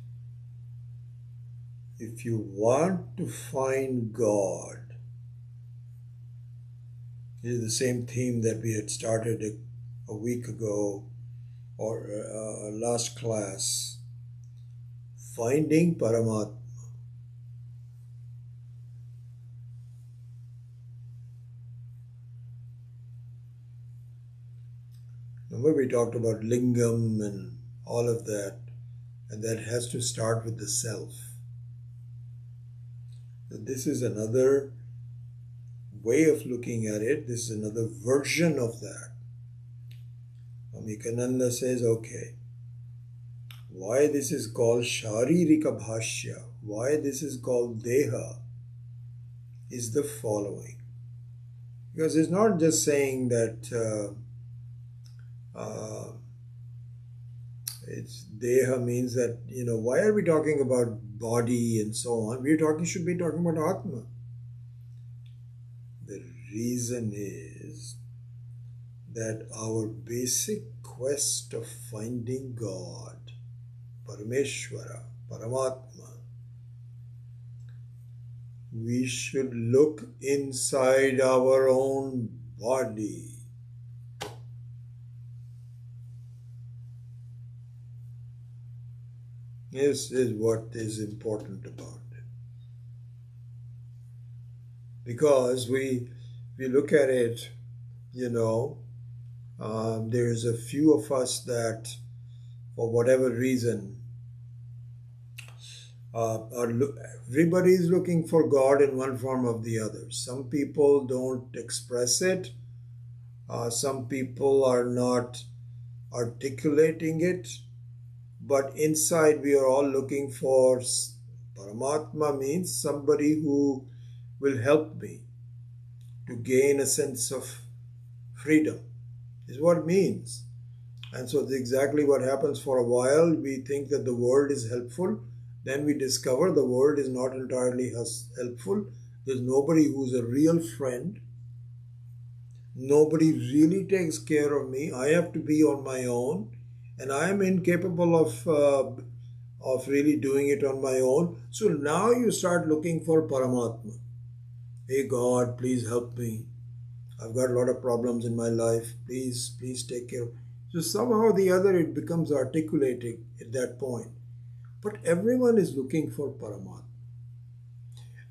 if you want to find God, this is the same theme that we had started a week ago or last class, finding Paramatma. Remember we talked about lingam and all of that, and that has to start with the self. So this is another way of looking at it. This is another version of that. Amikananda says, okay, why this is called Sharirika Bhashya, why this is called Deha, is the following. Because it's not just saying that it's Deha means that, why are we talking about body and so on? Should be talking about Atma. The reason is that our basic quest of finding God, Parameshwara, Paramatma, we should look inside our own body. This is what is important about it. Because we look at it, there's a few of us that, for whatever reason, everybody is looking for God in one form or the other. Some people don't express it. Some people are not articulating it. But inside we are all looking for Paramatma, means somebody who will help me to gain a sense of freedom, is what it means. And so that's exactly what happens. For a while. We think that the world is helpful. Then we discover the world is not entirely helpful. There's nobody who's a real friend. Nobody really takes care of me. I have to be on my own, and I am incapable of really doing it on my own. So now you start looking for Paramatma. Hey God, please help me. I've got a lot of problems in my life. Please take care. So somehow or the other it becomes articulating at that point. But everyone is looking for Paramatma.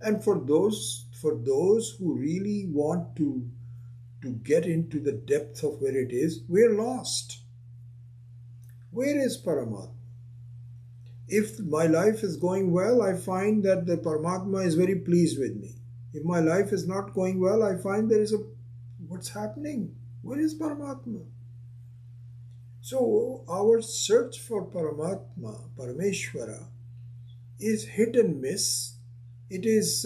And for those who really want to get into the depth of where it is, we're lost. Where is Paramatma? If my life is going well, I find that the Paramatma is very pleased with me. If my life is not going well, I find there is a what's happening? Where is Paramatma? So our search for Paramatma, Parameshwara, is hit and miss. It is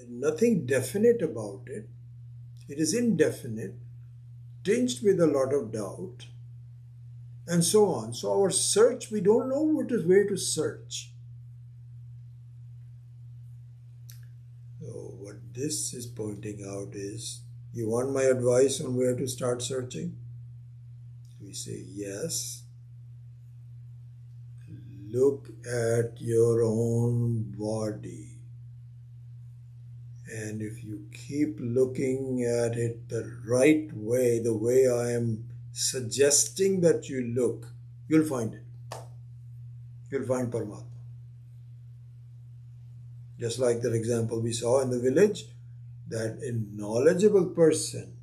nothing definite about it. It is indefinite, tinged with a lot of doubt, and so on. So our search, we don't know where to search. So what this is pointing out is, you want my advice on where to start searching? We say yes. Look at your own body. And if you keep looking at it the right way, the way I am suggesting that you look, you'll find it. You'll find Paramatma. Just like that example we saw in the village, that a knowledgeable person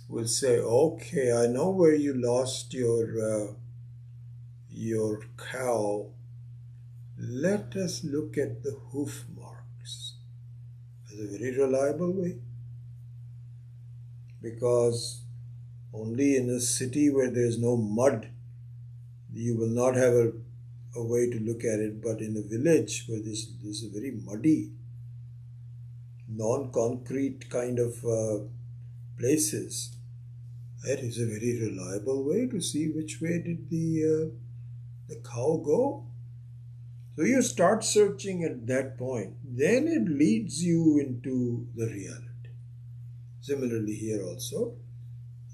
will say, okay, I know where you lost your cow. Let us look at the hoof marks. It's a very reliable way, because only in a city where there is no mud you will not have a way to look at it, but in a village where this is a very muddy, non-concrete kind of places, that is a very reliable way to see which way did the cow go. So you start searching at that point, then it leads you into the reality. Similarly here also,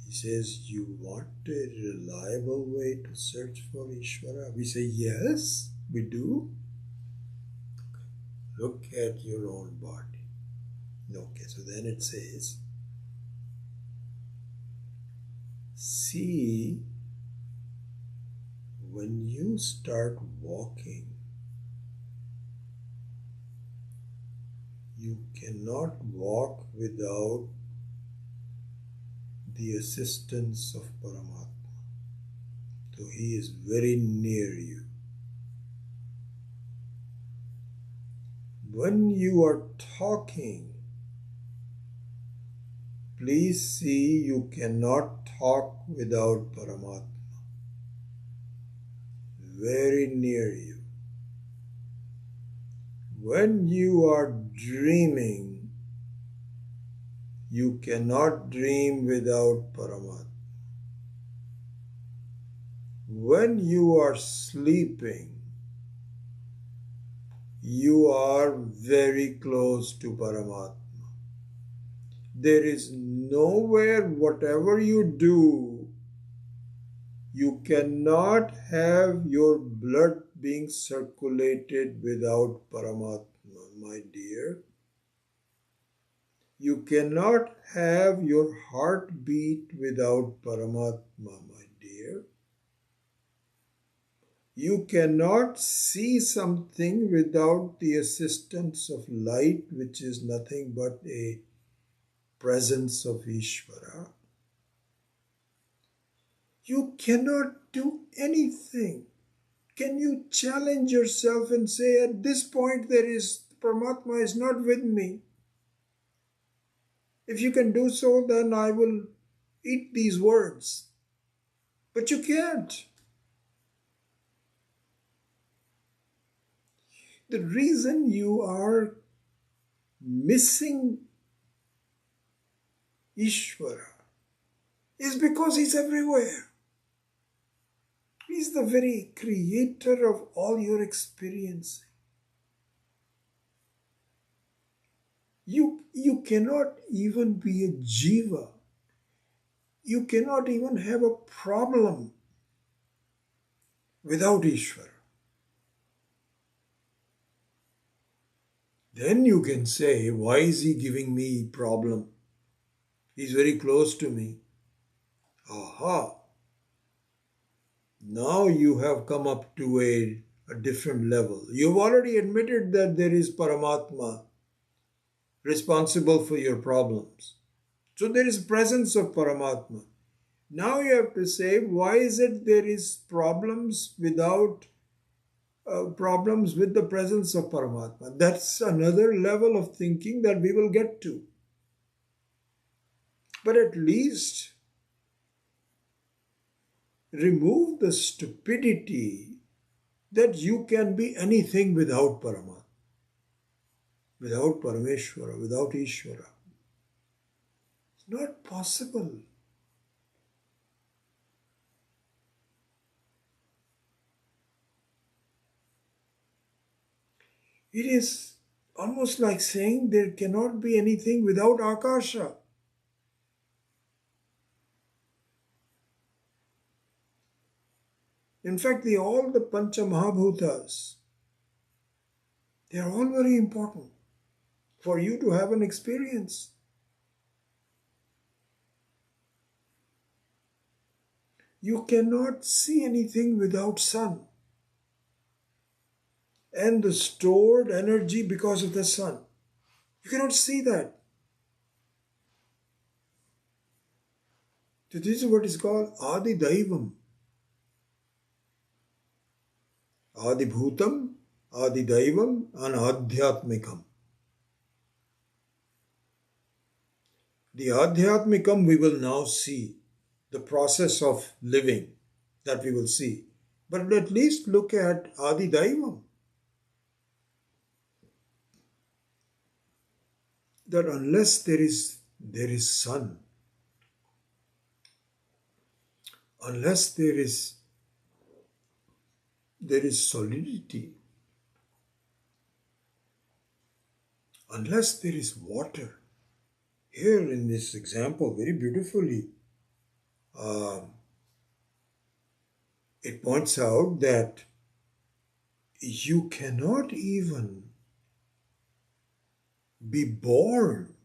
he says, you want a reliable way to search for Ishvara? We say, yes, we do. Look at your own body. Okay, so then it says, see, when you start walking, you cannot walk without the assistance of Paramatma. So he is very near you. When you are talking, please see you cannot talk without Paramatma. Very near you. When you are dreaming, you cannot dream without Paramatma. When you are sleeping, you are very close to Paramatma. There is nowhere, whatever you do, you cannot have your blood being circulated without Paramatma, my dear. You cannot have your heartbeat without Paramatma, my dear. You cannot see something without the assistance of light, which is nothing but a presence of Ishvara. You cannot do anything. Can you challenge yourself and say, at this point Paramatma is not with me? If you can do so, then I will eat these words. But you can't. The reason you are missing Ishvara, is because He's everywhere. He's the very creator of all your experience. You cannot even be a jiva. You cannot even have a problem without Ishvara. Then you can say, why is He giving me problem? He's very close to me. Aha! Now you have come up to a different level. You've already admitted that there is Paramatma responsible for your problems. So there is presence of Paramatma. Now you have to say, why is it there is problems without problems with the presence of Paramatma? That's another level of thinking that we will get to. But at least remove the stupidity that you can be anything without Paramatma, without Parameshwara, without Ishvara. It's not possible. It is almost like saying there cannot be anything without Akasha. In fact, all the Pancha Mahabhutas, they are all very important for you to have an experience. You cannot see anything without sun and the stored energy because of the sun. You cannot see that. So this is what is called Adi Daivam. Adi Bhutam, Adi Daivam, and Adhyatmikam. The Adhyatmikam we will now see, the process of living that we will see. But at least look at Adi Daivam. That unless there is sun, unless there is solidity, unless there is water. Here in this example, very beautifully, it points out that you cannot even be born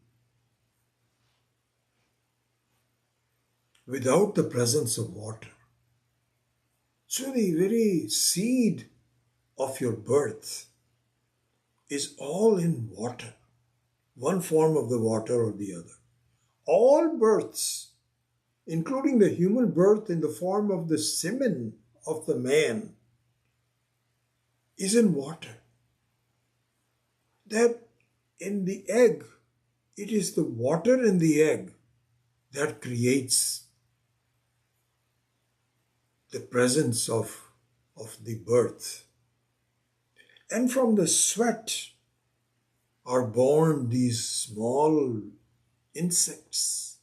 without the presence of water. So the very seed of your birth is all in water, one form of the water or the other. All births, including the human birth in the form of the semen of the man, is in water. That in the egg, it is the water in the egg that creates the presence of the birth. And from the sweat are born these small insects.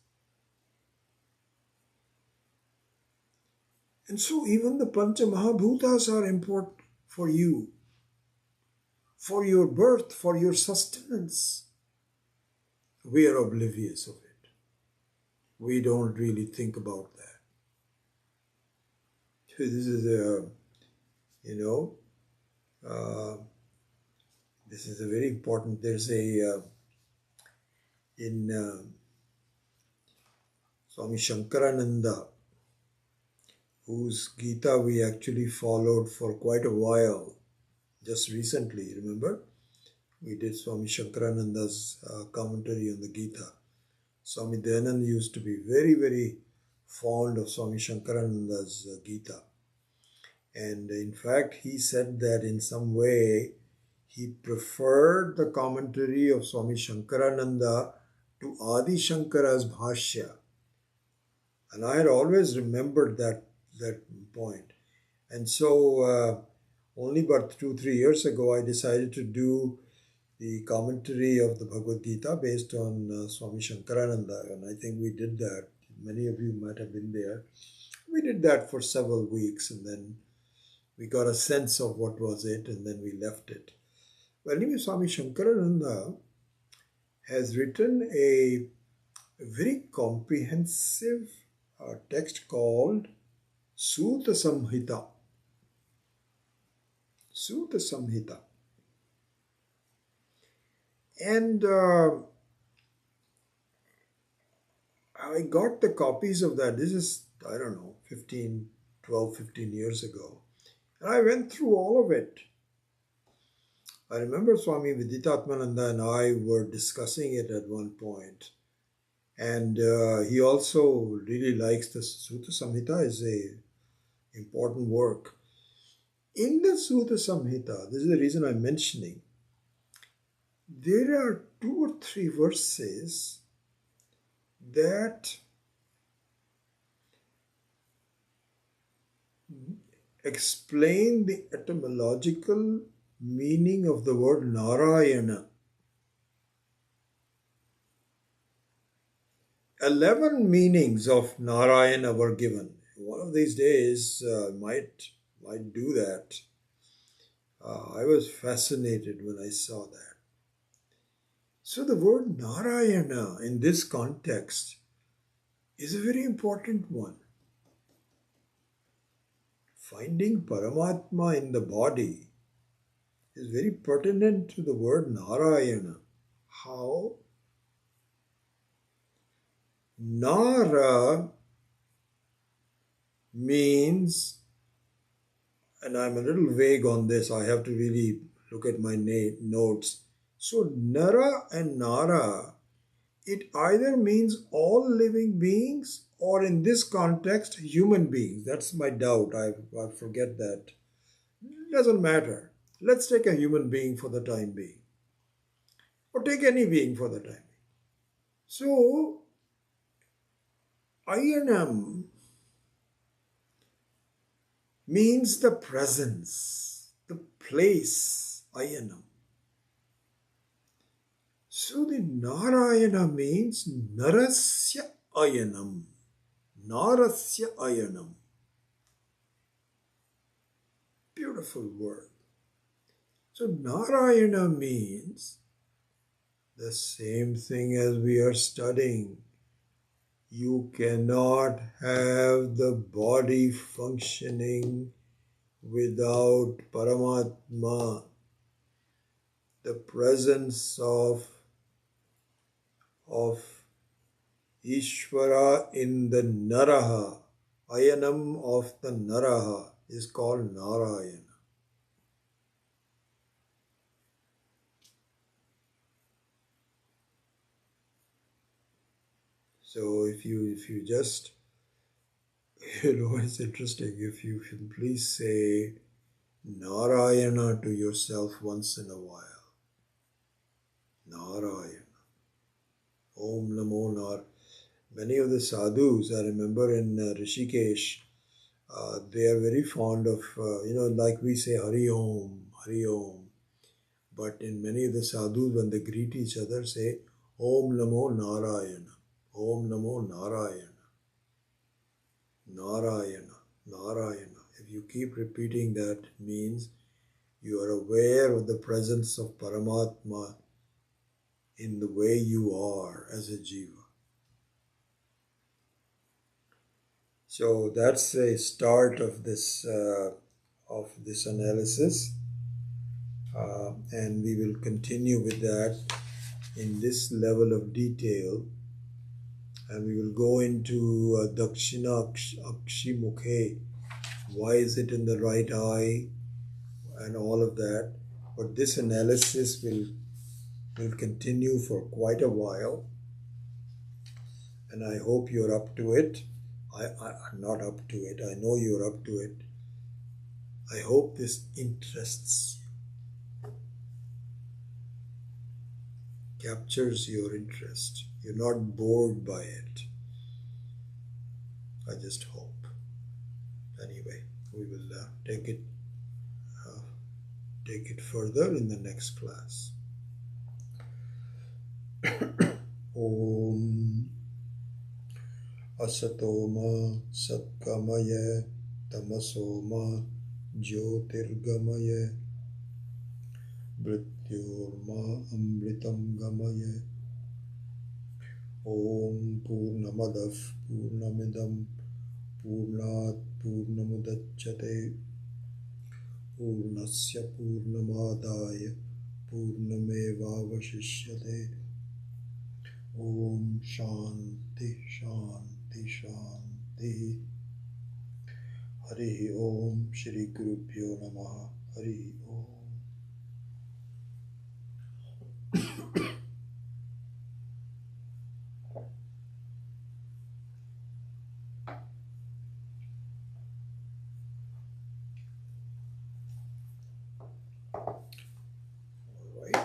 And so even the Pancha Mahabhutas are important for you, for your birth, for your sustenance. We are oblivious of it. We don't really think about that. This is this is a very important. There's in Swami Shankarananda, whose Gita we actually followed for quite a while, just recently, remember? We did Swami Shankarananda's commentary on the Gita. Swami Dayananda used to be very, very fond of Swami Shankarananda's Gita. And in fact, he said that in some way, he preferred the commentary of Swami Shankarananda to Adi Shankara's Bhashya. And I had always remembered that point. And so only about 2-3 years ago, I decided to do the commentary of the Bhagavad Gita based on Swami Shankarananda, and I think we did that. Many of you might have been there. We did that for several weeks, and then we got a sense of what was it, and then we left it. Well, anyway, Swami Shankarananda has written a very comprehensive text called Sutta Samhita. Sutta Samhita. And I got the copies of that. This is, I don't know, 15 years ago. And I went through all of it. I remember Swami Viditatmananda and I were discussing it at one point. And he also really likes the Sutta Samhita. Is a important work. In the Sutta Samhita, this is the reason I'm mentioning, there are 2 or 3 verses that explain the etymological meaning of the word Narayana. 11 meanings of Narayana were given. One of these days, might do that. I was fascinated when I saw that. So the word Narayana in this context is a very important one. Finding Paramatma in the body is very pertinent to the word Narayana. How? Nara means, and I'm a little vague on this, I have to really look at my notes. So Nara and Nara, it either means all living beings or in this context, human beings. That's my doubt. I forget that. It doesn't matter. Let's take a human being for the time being. Or take any being for the time being. So, Ayanam means the presence, the place, Ayanam. So the Narayana means Narasya Ayanam. Narasya Ayanam. Beautiful word. So Narayana means the same thing as we are studying. You cannot have the body functioning without Paramatma, the presence of Ishvara in the Naraha. Ayanam of the Naraha is called Narayana. So if you just, it's interesting, if you simply say Narayana to yourself once in a while. Narayana. Om Namo Nar. Many of the sadhus, I remember in Rishikesh, they are very fond of, like we say Hari Om, Hari Om. But in many of the sadhus, when they greet each other, say Om Namo Narayana. Om Namo Narayana. Narayana. Narayana. If you keep repeating that, it means you are aware of the presence of Paramatma in the way you are as a jiva. So that's a start of this analysis, and we will continue with that in this level of detail, and we will go into Dakshina Akshi Mukhe. Why is it in the right eye, and all of that. But this analysis will continue for quite a while, and I hope you're up to it. I'm not up to it. I know you're up to it. I hope this interests you, captures your interest. You're not bored by it. I just hope. Anyway, we will take it further in the next class. Om Asatoma Satkamaya Tamasoma Jyotirgamaya Mrityorma Amritam Gamaya. Om Purnamadav Purnamidam Purnat Purnamudachyate Purnasya Purnamadaya Purnamevavashishyate. Om Shanti Shanti Shanti. Hari Om Shri Gurubhyo Namaha. Hari Om. All right.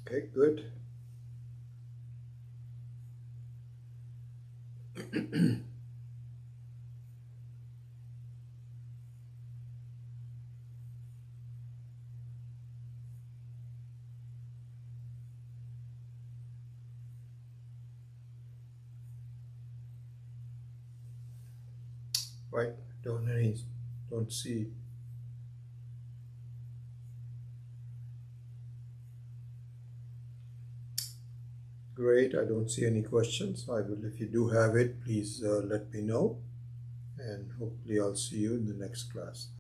Okay, good. Right. Don't see. Great. I don't see any questions. I will, if you do have it, please let me know. And hopefully I'll see you in the next class.